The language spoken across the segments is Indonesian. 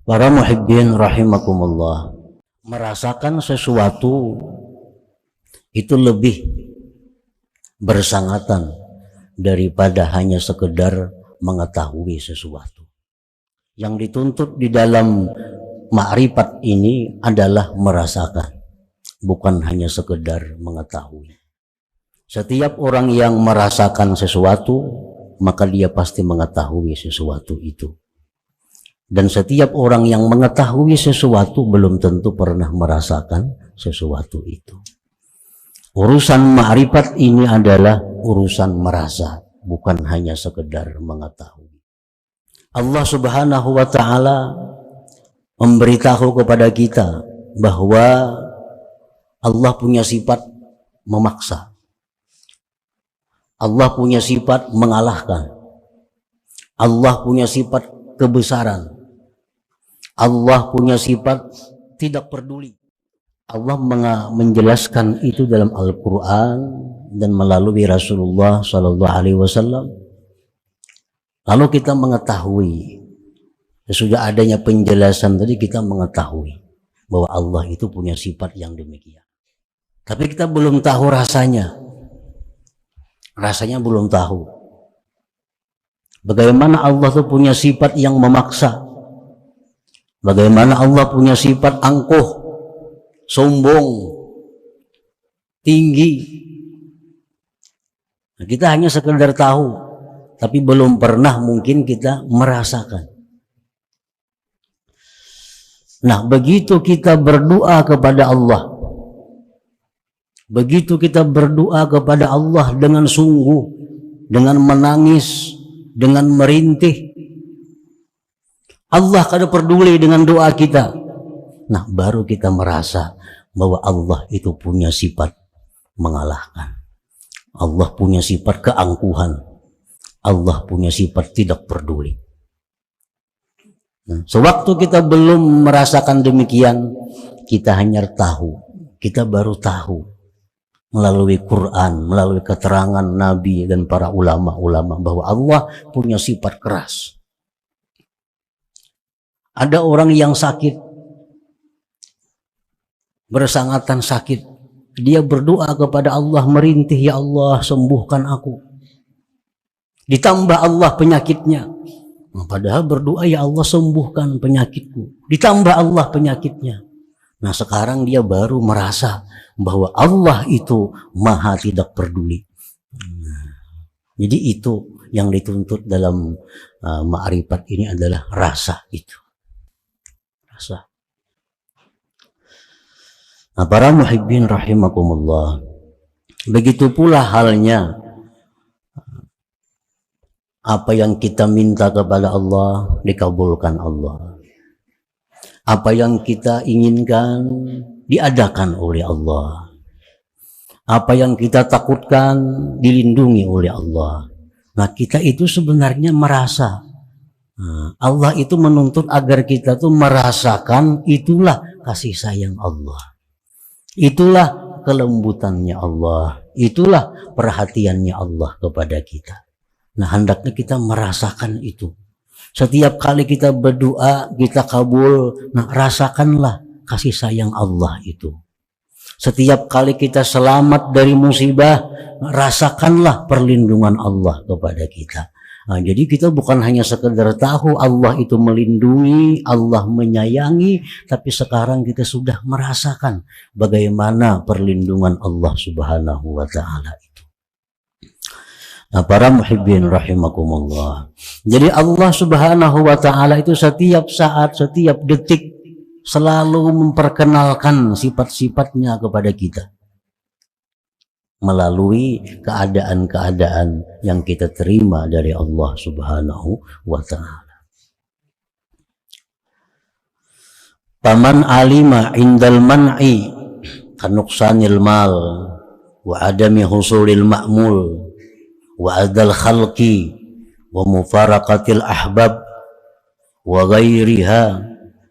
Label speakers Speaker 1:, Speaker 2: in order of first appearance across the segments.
Speaker 1: Para muhibbin rahimakumullah, merasakan sesuatu itu lebih bersangatan daripada hanya sekedar mengetahui sesuatu. Yang dituntut di dalam ma'rifat ini adalah merasakan, bukan hanya sekedar mengetahui. Setiap orang yang merasakan sesuatu, maka dia pasti mengetahui sesuatu itu. Dan setiap orang yang mengetahui sesuatu belum tentu pernah merasakan sesuatu itu. Urusan ma'rifat ini adalah urusan merasa, bukan hanya sekedar mengetahui. Allah Subhanahu wa ta'ala memberitahu kepada kita bahwa Allah punya sifat memaksa. Allah punya sifat mengalahkan. Allah punya sifat kebesaran. Allah punya sifat tidak peduli. Allah menjelaskan itu dalam Al-Quran dan melalui Rasulullah SAW. Lalu kita mengetahui, sesudah adanya penjelasan tadi kita mengetahui bahwa Allah itu punya sifat yang demikian. Tapi kita belum tahu rasanya. Rasanya belum tahu. Bagaimana Allah itu punya sifat yang memaksa. Bagaimana Allah punya sifat angkuh, sombong, tinggi. Nah, kita hanya sekedar tahu, tapi belum pernah mungkin kita merasakan. Nah, begitu kita berdoa kepada Allah, begitu kita berdoa kepada Allah dengan sungguh, dengan menangis, dengan merintih, Allah kada peduli dengan doa kita. Nah, baru kita merasa bahwa Allah itu punya sifat mengalahkan. Allah punya sifat keangkuhan. Allah punya sifat tidak peduli. Nah, sewaktu kita belum merasakan demikian, kita hanya tahu. Kita baru tahu melalui Quran, melalui keterangan Nabi dan para ulama-ulama bahwa Allah punya sifat keras. Ada orang yang sakit, bersangatan sakit, dia berdoa kepada Allah, merintih, ya Allah sembuhkan aku. Ditambah Allah penyakitnya. Nah, padahal berdoa, ya Allah sembuhkan penyakitku. Ditambah Allah penyakitnya. Nah, sekarang dia baru merasa bahwa Allah itu maha tidak peduli. Jadi itu yang dituntut dalam ma'rifat ini adalah rasa itu. Rasa. Nah, para muhibbin rahimakumullah, begitu pula halnya apa yang kita minta kepada Allah dikabulkan Allah. Apa yang kita inginkan diadakan oleh Allah. Apa yang kita takutkan dilindungi oleh Allah. Nah, kita itu sebenarnya merasa. Allah itu menuntut agar kita tuh merasakan itulah kasih sayang Allah. Itulah kelembutannya Allah. Itulah perhatiannya Allah kepada kita. Nah, hendaknya kita merasakan itu. Setiap kali kita berdoa, kita kabul, nah rasakanlah kasih sayang Allah itu. Setiap kali kita selamat dari musibah, rasakanlah perlindungan Allah kepada kita. Nah, jadi kita bukan hanya sekedar tahu Allah itu melindungi, Allah menyayangi, tapi sekarang kita sudah merasakan bagaimana perlindungan Allah Subhanahu wa ta'ala itu. Nah, para muhibbin rahimakumullah. Jadi Allah Subhanahu wa ta'ala itu setiap saat, setiap detik selalu memperkenalkan sifat-sifatnya kepada kita melalui keadaan-keadaan yang kita terima dari Allah Subhanahu wa ta'ala. Paman alima indal man'i kanuqsanil mal wa adami husulil ma'mul wa adal khalqi wa mufaraqatil ahbab wa ghairiha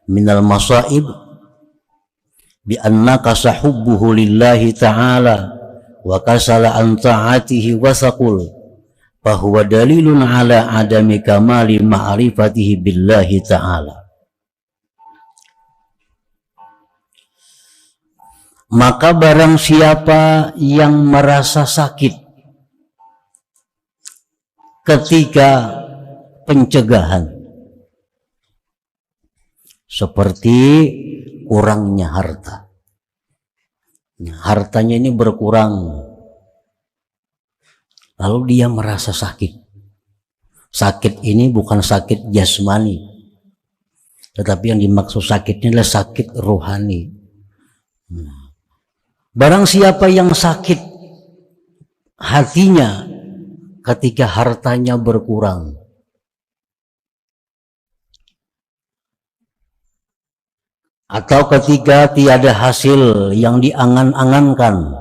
Speaker 1: minal masaib bi annaka sahubbuhu lillahi ta'ala wa kasala an ta'atihi wa saqul fahuwa dalilun ala adami kamali ma'rifatihi billahi ta'ala. Maka barang siapa yang merasa sakit ketika pencegahan, seperti kurangnya harta. Nah, hartanya ini berkurang, lalu dia merasa sakit. Sakit ini bukan sakit jasmani, tetapi yang dimaksud sakitnya adalah sakit rohani. Barang siapa yang sakit hatinya ketika hartanya berkurang, atau ketika tiada hasil yang diangan-angankan,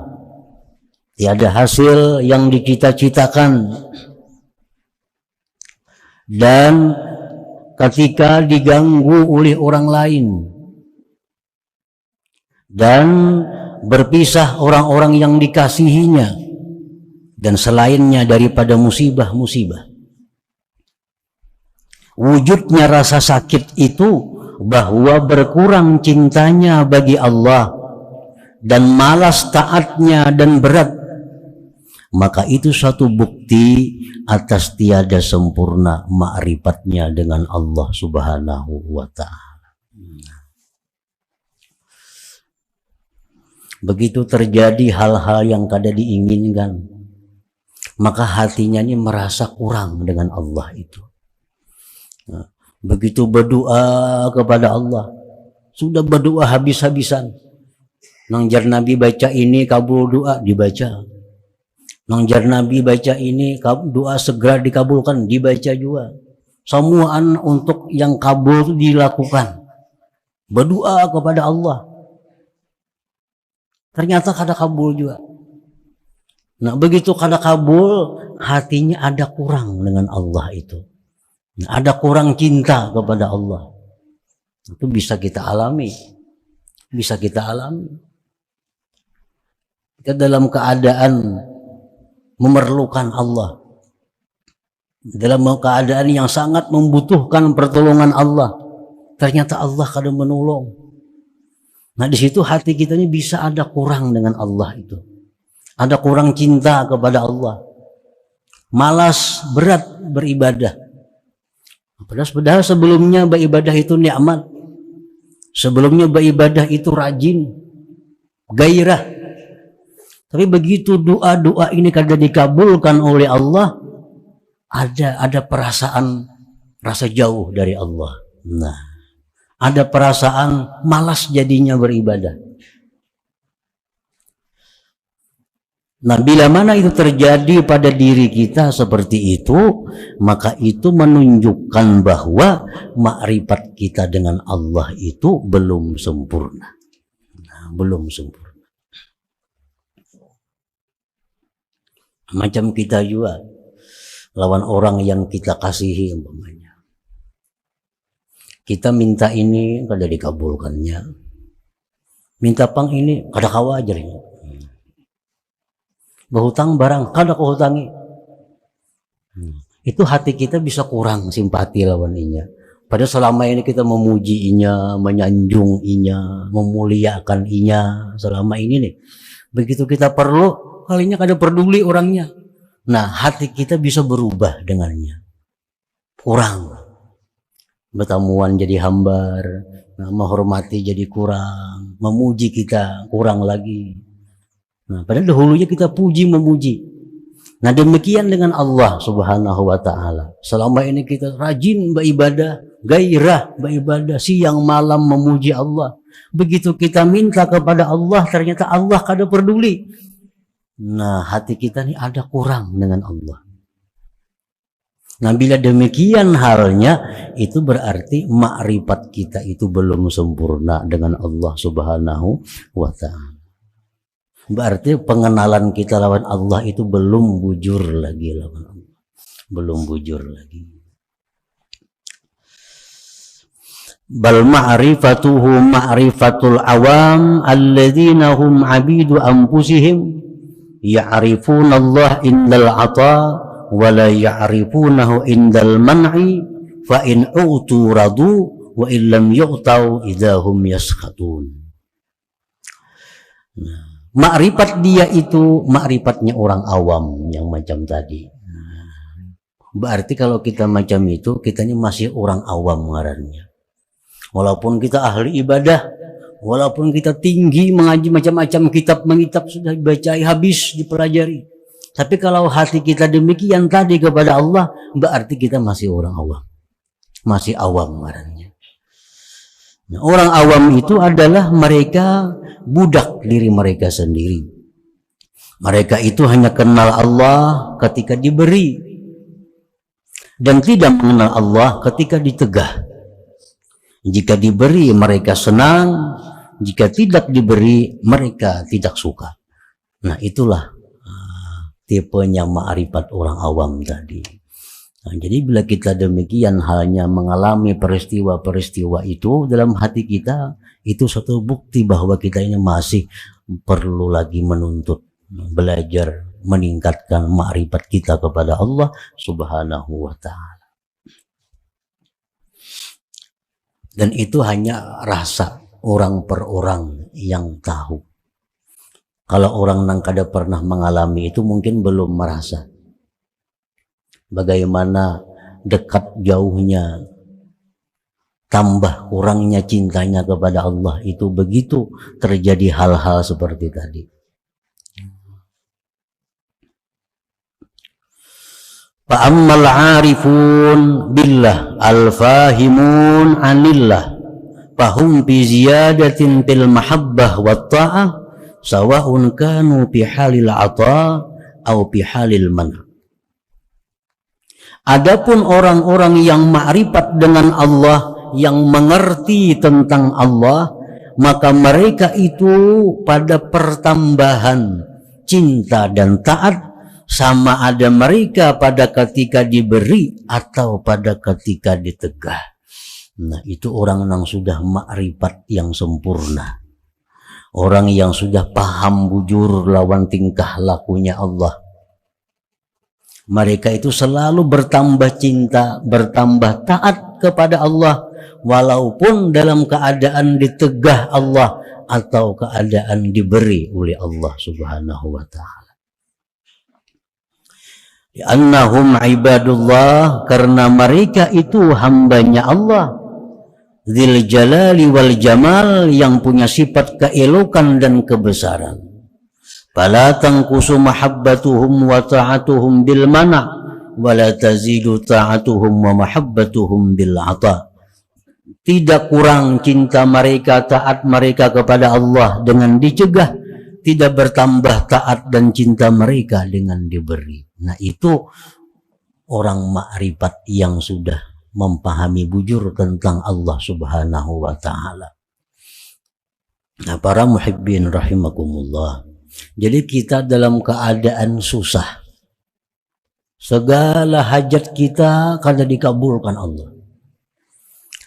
Speaker 1: tiada hasil yang dicita-citakan, dan ketika diganggu oleh orang lain, dan berpisah orang-orang yang dikasihinya, dan selainnya daripada musibah-musibah. Wujudnya rasa sakit itu bahwa berkurang cintanya bagi Allah dan malas taatnya dan berat, maka itu satu bukti atas tiada sempurna ma'rifatnya dengan Allah Subhanahu wa ta'ala. Begitu terjadi hal-hal yang kada diinginkan, maka hatinya ini merasa kurang dengan Allah itu. Nah, begitu berdoa kepada Allah, sudah berdoa habis-habisan. Nang jar Nabi baca ini kabul doa, dibaca. Nang jar Nabi baca ini doa segera dikabulkan, dibaca juga. Semua untuk yang kabul itu dilakukan. Berdoa kepada Allah. Ternyata kada kabul juga. Nah, begitu kada kabul, hatinya ada kurang dengan Allah itu. Nah, ada kurang cinta kepada Allah. Itu bisa kita alami. Bisa kita alami. Kita dalam keadaan memerlukan Allah. Dalam keadaan yang sangat membutuhkan pertolongan Allah. Ternyata Allah kada menolong. Nah, di situ hati kita ini bisa ada kurang dengan Allah itu. Ada kurang cinta kepada Allah. Malas, berat beribadah. Padahal sebelumnya beribadah itu nikmat. Sebelumnya beribadah itu rajin, gairah. Tapi begitu doa-doa ini kada dikabulkan oleh Allah, ada perasaan rasa jauh dari Allah. Nah, ada perasaan malas jadinya beribadah. Nah, bila mana itu terjadi pada diri kita seperti itu, maka itu menunjukkan bahwa makrifat kita dengan Allah itu belum sempurna. Nah, belum sempurna. Macam kita juga lawan orang yang kita kasihi umpamanya. Kita minta ini kada dikabulkannya. Minta pang ini kada kawajar ini. Berhutang barang kada kehutangi. Itu hati kita bisa kurang simpati lawan inya. Padahal selama ini kita memuji inya, menyanjung inya, memuliakan inya selama ini nih. Begitu kita perlu, kalinya kada peduli orangnya. Nah, hati kita bisa berubah dengannya. Kurang. Bertamuan jadi hambar, nah, menghormati jadi kurang, memuji kita kurang lagi. Nah, padahal dahulunya kita puji memuji. Nah, demikian dengan Allah Subhanahu wa ta'ala. Selama ini kita rajin beribadah, gairah beribadah, siang malam memuji Allah. Begitu kita minta kepada Allah, ternyata Allah kada peduli. Nah, hati kita ini ada kurang dengan Allah. Nah, bila demikian halnya, itu berarti makrifat kita itu belum sempurna dengan Allah Subhanahu wa ta'ala. Berarti pengenalan kita lawan Allah itu belum bujur lagi lawan Allah. Belum bujur lagi. Bal ma'rifatuhu ma'rifatul awam alladzina hum abidu anfusihim ya'rifuna Allah indal ata wa la ya'rifunahu indal man'i fa in utu radu wa illam yu'tau idahum yaskhatun. Makrifat dia itu makrifatnya orang awam yang macam tadi. Berarti kalau kita macam itu, kitanya masih orang awam ngarannya. Walaupun kita ahli ibadah, walaupun kita tinggi mengaji macam-macam kitab sudah dibacai habis dipelajari. Tapi kalau hati kita demikian tadi kepada Allah, berarti kita masih orang awam. Masih awam ngarannya. Nah, orang awam itu adalah mereka budak diri mereka sendiri. Mereka itu hanya kenal Allah ketika diberi dan tidak mengenal Allah ketika ditegah. Jika diberi mereka senang, jika tidak diberi mereka tidak suka. Nah, itulah tipenya ma'rifat orang awam tadi. Nah, jadi bila kita demikian halnya mengalami peristiwa-peristiwa itu dalam hati kita, itu suatu bukti bahwa kita ini masih perlu lagi menuntut, belajar, meningkatkan ma'rifat kita kepada Allah Subhanahu wa ta'ala. Dan itu hanya rasa orang per orang yang tahu. Kalau orang yang kada pernah mengalami itu mungkin belum merasa bagaimana dekat jauhnya, tambah kurangnya cintanya kepada Allah itu begitu terjadi hal-hal seperti tadi. Fa'ammal 'arifun billah al-fahimun 'anillah fahum bi ziyadatin fil mahabbah wat ta'ah sawa'un kanu fi halil 'ata aw fi halil man'. Adapun orang-orang yang ma'rifat dengan Allah, yang mengerti tentang Allah, maka mereka itu pada pertambahan cinta dan taat sama ada mereka pada ketika diberi atau pada ketika ditegah. Nah, itu orang yang sudah ma'rifat yang sempurna. Orang yang sudah paham bujur lawan tingkah lakunya Allah. Mereka itu selalu bertambah cinta, bertambah taat kepada Allah, walaupun dalam keadaan ditegah Allah atau keadaan diberi oleh Allah Subhanahu wa ta'ala. Annahum ibadullah, karena mereka itu hambanya Allah, dzil jalali wal jamal, yang punya sifat keelokan dan kebesaran. Fala tanqusu mahabbatuhum wa ta'atuhum bil mana' wa la tazidu ta'atuhum wa mahabbatuhum bil 'ata. Tidak kurang cinta mereka, taat mereka kepada Allah dengan dicegah, tidak bertambah taat dan cinta mereka dengan diberi. Nah, itu orang makrifat yang sudah memahami bujur tentang Allah Subhanahu wa ta'ala. Nah, para muhibbin rahimakumullah, jadi kita dalam keadaan susah, segala hajat kita kada dikabulkan Allah.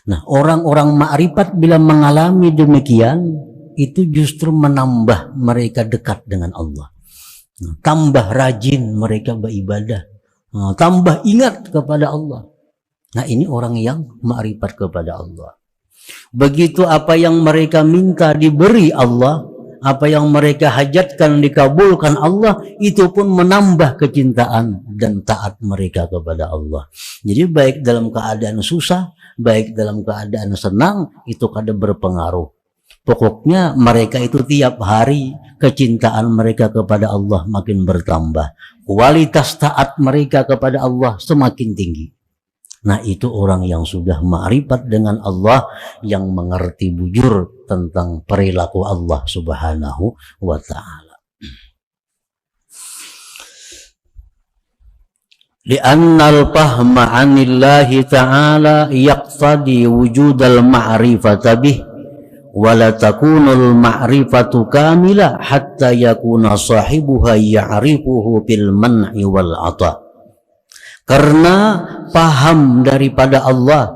Speaker 1: Nah, orang-orang makrifat bila mengalami demikian, itu justru menambah mereka dekat dengan Allah. Tambah rajin mereka beribadah, tambah ingat kepada Allah. Nah, ini orang yang makrifat kepada Allah. Begitu apa yang mereka minta diberi Allah, apa yang mereka hajatkan dikabulkan Allah, itu pun menambah kecintaan dan taat mereka kepada Allah. Jadi baik dalam keadaan susah, baik dalam keadaan senang, itu kada berpengaruh. Pokoknya mereka itu tiap hari kecintaan mereka kepada Allah makin bertambah. Kualitas taat mereka kepada Allah semakin tinggi. Nah, itu orang yang sudah ma'rifat dengan Allah, yang mengerti bujur tentang perilaku Allah Subhanahu wa ta'ala. Li'annal fahma 'anillahi ta'ala yaqtadi wujudal ma'rifata bih wala takunul ma'rifatu kamila hatta yakuna sahibuha ya'rifuhu bil man'i wal 'ata. Karena paham daripada Allah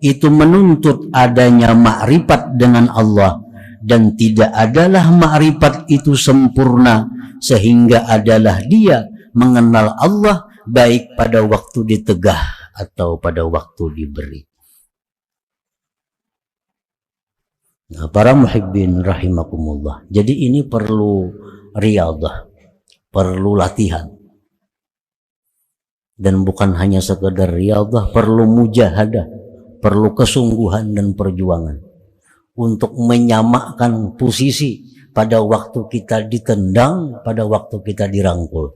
Speaker 1: itu menuntut adanya makrifat dengan Allah, dan tidak adalah makrifat itu sempurna sehingga adalah dia mengenal Allah baik pada waktu ditegah atau pada waktu diberi. Nah, para muhibbin rahimakumullah. Jadi ini perlu riyadhah, perlu latihan. Dan bukan hanya sekedar riyadhah, perlu mujahadah, perlu kesungguhan dan perjuangan untuk menyamakan posisi pada waktu kita ditendang, pada waktu kita dirangkul.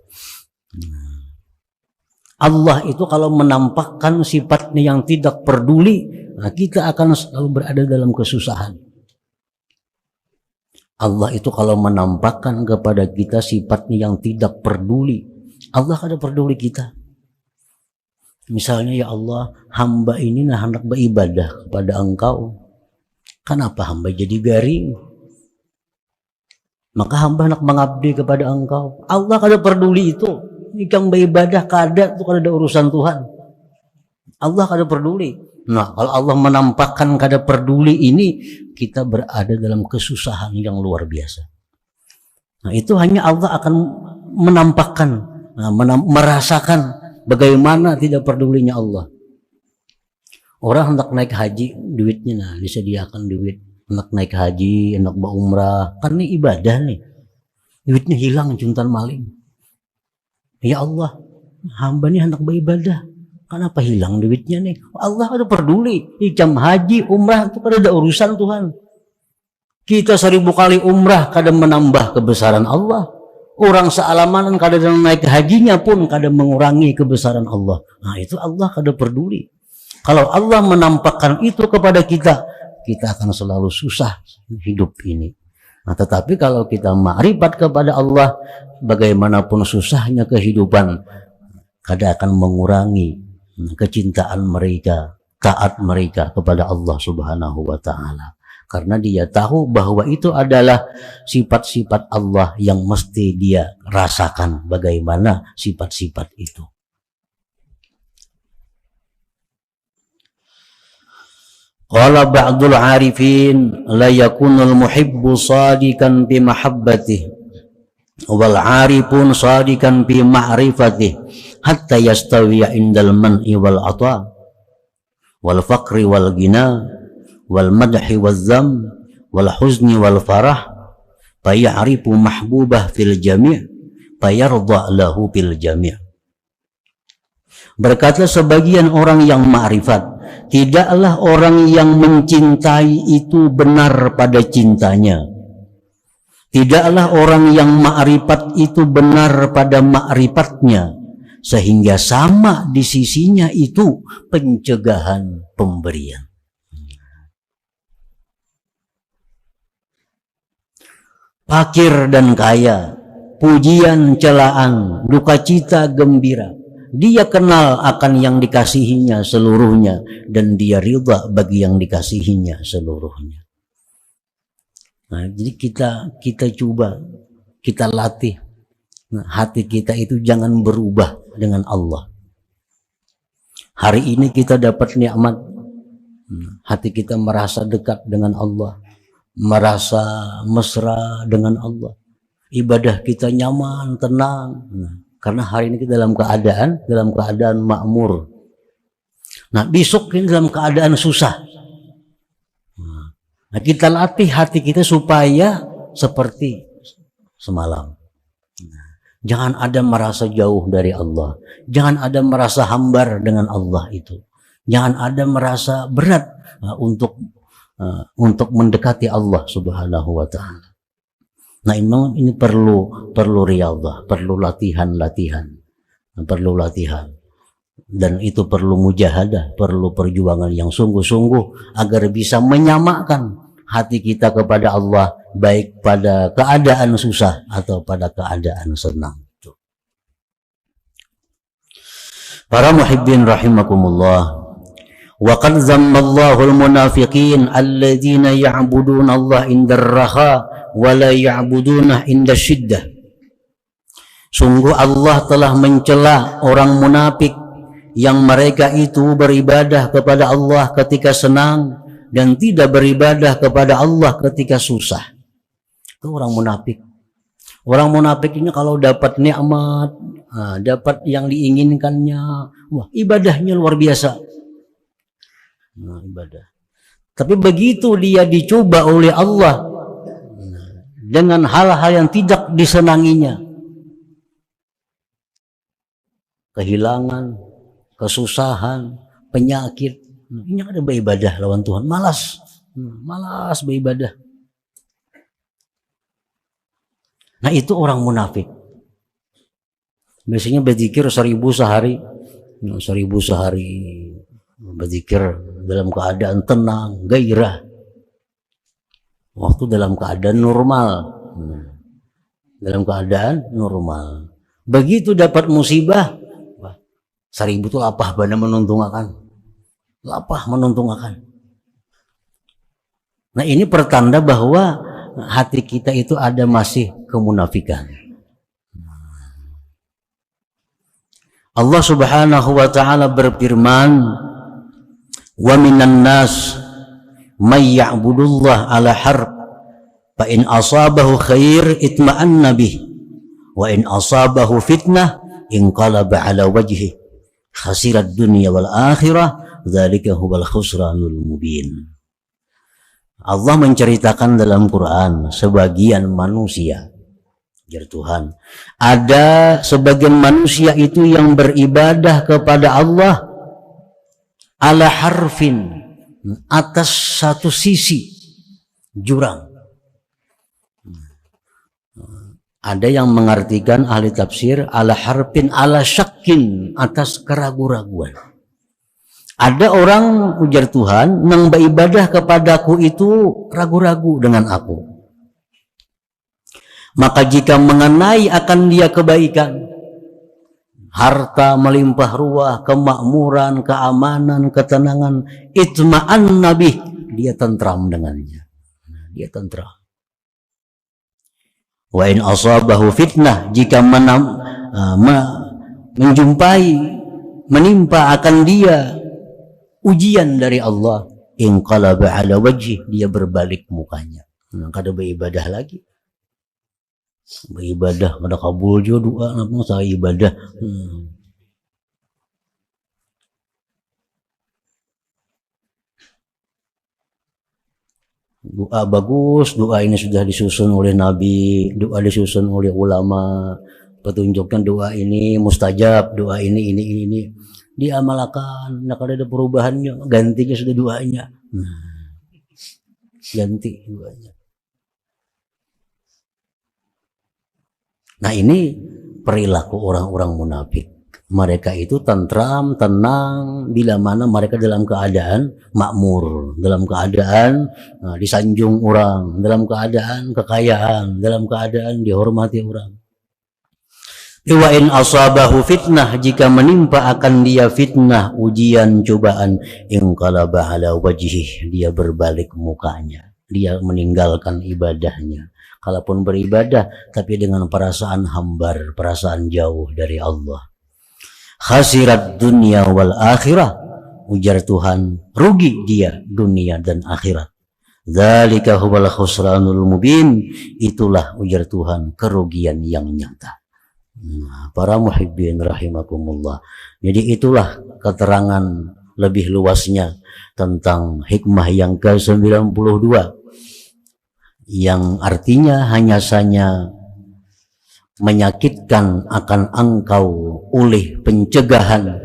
Speaker 1: Allah itu kalau menampakkan sifatnya yang tidak peduli, nah kita akan selalu berada dalam kesusahan. Allah itu kalau menampakkan kepada kita sifatnya yang tidak peduli, Allah kada peduli kita. Misalnya, ya Allah, hamba ini hendak beribadah kepada Engkau. Kenapa hamba jadi garing? Maka hamba hendak mengabdi kepada Engkau. Allah kada peduli itu. Ikang beribadah kada, itu kada ada urusan Tuhan. Allah kada peduli. Nah, kalau Allah menampakkan kada peduli ini, kita berada dalam kesusahan yang luar biasa. Nah, itu hanya Allah akan menampakkan, merasakan bagaimana tidak pedulinya Allah. Orang hendak naik haji, duitnya disediakan duit. Hendak naik haji, hendak berumrah, karena ibadah nih. Duitnya hilang juntan maling. Ya Allah, hamba nih hendak beribadah. Kenapa hilang duitnya nih? Allah ada peduli. Jam haji, umrah itu kada ada urusan Tuhan. Kita 1000 kali umrah kada menambah kebesaran Allah. Orang sealamanan kada naik hajinya pun kada mengurangi kebesaran Allah. Nah itu Allah kada peduli. Kalau Allah menampakkan itu kepada kita, kita akan selalu susah hidup ini. Nah tetapi kalau kita ma'rifat kepada Allah, bagaimanapun susahnya kehidupan, kada akan mengurangi kecintaan mereka, taat mereka kepada Allah Subhanahu wa ta'ala. Karena dia tahu bahwa itu adalah sifat-sifat Allah yang mesti dia rasakan bagaimana sifat-sifat itu. Qala ba'dul arifin la yakunul muhibbu sadikan bi mahabbatih wal arifun sadikan bi ma'rifatih hatta yastawiya indal man'i wal ata wal faqri wal ghina wal madhi wal zam wal huzni wal farah fayarifu mahbubah fil jami' fayarda lahu fil jami'. Berkata sebagian orang yang ma'rifat, tidaklah orang yang mencintai itu benar pada cintanya. Tidaklah orang yang ma'rifat itu benar pada ma'rifatnya, sehingga sama di sisinya itu pencegahan pemberian. Fakir dan kaya, pujian celaan, duka cita gembira, dia kenal akan yang dikasihinya seluruhnya dan dia ridha bagi yang dikasihinya seluruhnya. Nah, jadi kita coba, kita latih. Nah, hati kita itu jangan berubah dengan Allah. Hari ini kita dapat nikmat, hati kita merasa dekat dengan Allah, merasa mesra dengan Allah. Ibadah kita nyaman, tenang. Nah, karena hari ini kita dalam keadaan makmur. Nah, besok ini dalam keadaan susah. Nah, kita latih hati kita supaya seperti semalam. Jangan ada merasa jauh dari Allah. Jangan ada merasa hambar dengan Allah itu. Jangan ada merasa berat untuk mendekati Allah Subhanahu wa ta'ala. Nah, ini perlu riyadhah, perlu latihan, perlu latihan. Dan itu perlu mujahadah, perlu perjuangan yang sungguh-sungguh agar bisa menyamakan hati kita kepada Allah, baik pada keadaan susah atau pada keadaan senang. Para muhibbin rahimakumullah, wa qad zammallahu al-munafiqin alladzina ya'buduna Allah indar raha wa la ya'buduna inda syiddah. Sungguh Allah telah mencela orang munafik yang mereka itu beribadah kepada Allah ketika senang dan tidak beribadah kepada Allah ketika susah. Itu orang munafik. Orang munafik ini kalau dapat nikmat, dapat yang diinginkannya, wah ibadahnya luar biasa. Nah, ibadah. Tapi begitu dia dicoba oleh Allah dengan hal-hal yang tidak disenanginya, kehilangan, kesusahan, penyakit, ini ada beribadah lawan Tuhan, malas beribadah. Nah itu orang munafik. Biasanya berzikir 1000 sehari, berzikir dalam keadaan tenang, gairah. Waktu dalam keadaan normal. Begitu dapat musibah, 1000 itu lapah bana menuntungakan. Nah ini pertanda bahwa hati kita itu ada masih kemunafikan. Allah Subhanahu wa ta'ala berfirman, wa minan nas may ya'budullah ala harf fa in asabahu khair itma'anna bih wa in asabahu fitnah inqalaba ala wajhi khasirat dunya wal akhirah dzalika huwal khusranul mubin. Allah menceritakan dalam Quran sebagian manusia, jar Tuhan, ada sebagian manusia itu yang beribadah kepada Allah ala harfin, atas satu sisi jurang. Ada yang mengartikan ahli tafsir ala harfin ala syakin, atas keraguan-raguan. Ada orang, ujar Tuhan, yang beribadah kepadaku itu ragu-ragu dengan aku. Maka jika mengenai akan dia kebaikan, harta melimpah ruah, kemakmuran, keamanan, ketenangan, itma'an nabi, dia tentram dengannya. Dia tentram. Wa in asabahu fitnah, jika menimpa akan dia ujian dari Allah, inqalaba ala wajhi, dia berbalik mukanya. Kada beribadah lagi. Beribadah pada kabul juga doa, apa saya ibadah. Doa bagus, doa ini sudah disusun oleh Nabi, doa disusun oleh ulama, petunjukkan doa ini mustajab, doa ini diamalkan. Nah, kalau ada perubahannya, gantinya sudah doanya. Ganti doanya. Nah ini perilaku orang-orang munafik. Mereka itu tentram, tenang bila mana mereka dalam keadaan makmur, dalam keadaan disanjung orang, dalam keadaan kekayaan, dalam keadaan dihormati orang. Wa in asabahu fitnah, jika menimpa akan dia fitnah, ujian, cobaan, inqalaba ala wajhih, dia berbalik mukanya, dia meninggalkan ibadahnya. Kalaupun beribadah tapi dengan perasaan hambar, perasaan jauh dari Allah. Khasirat dunia wal akhirah, ujar Tuhan, rugi dia dunia dan akhirat. Dzalika huwal khusranul mubin, itulah ujar Tuhan kerugian yang nyata. Nah, para muhibbin rahimakumullah. Jadi itulah keterangan lebih luasnya tentang hikmah yang ke-92, yang artinya hanya saja menyakitkan akan engkau oleh pencegahan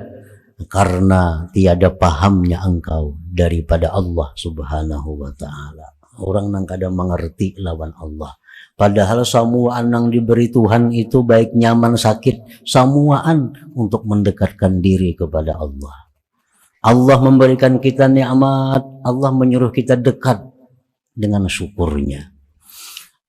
Speaker 1: karena tiada pahamnya engkau daripada Allah Subhanahu wa ta'ala. Orang yang kadang mengerti lawan Allah, padahal samuaan yang diberi Tuhan itu baik nyaman sakit, samuaan untuk mendekatkan diri kepada Allah. Allah memberikan kita nikmat, Allah menyuruh kita dekat dengan syukurnya.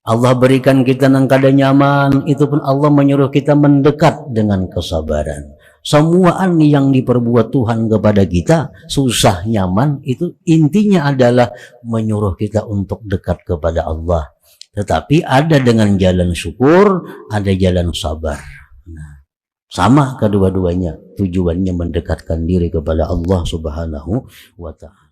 Speaker 1: Allah berikan kita yang kada nyaman, itu pun Allah menyuruh kita mendekat dengan kesabaran. Semuaan yang diperbuat Tuhan kepada kita, susah nyaman, itu intinya adalah menyuruh kita untuk dekat kepada Allah. Tetapi ada dengan jalan syukur, ada jalan sabar. Nah, sama kedua-duanya, tujuannya mendekatkan diri kepada Allah Subhanahu wa ta'ala.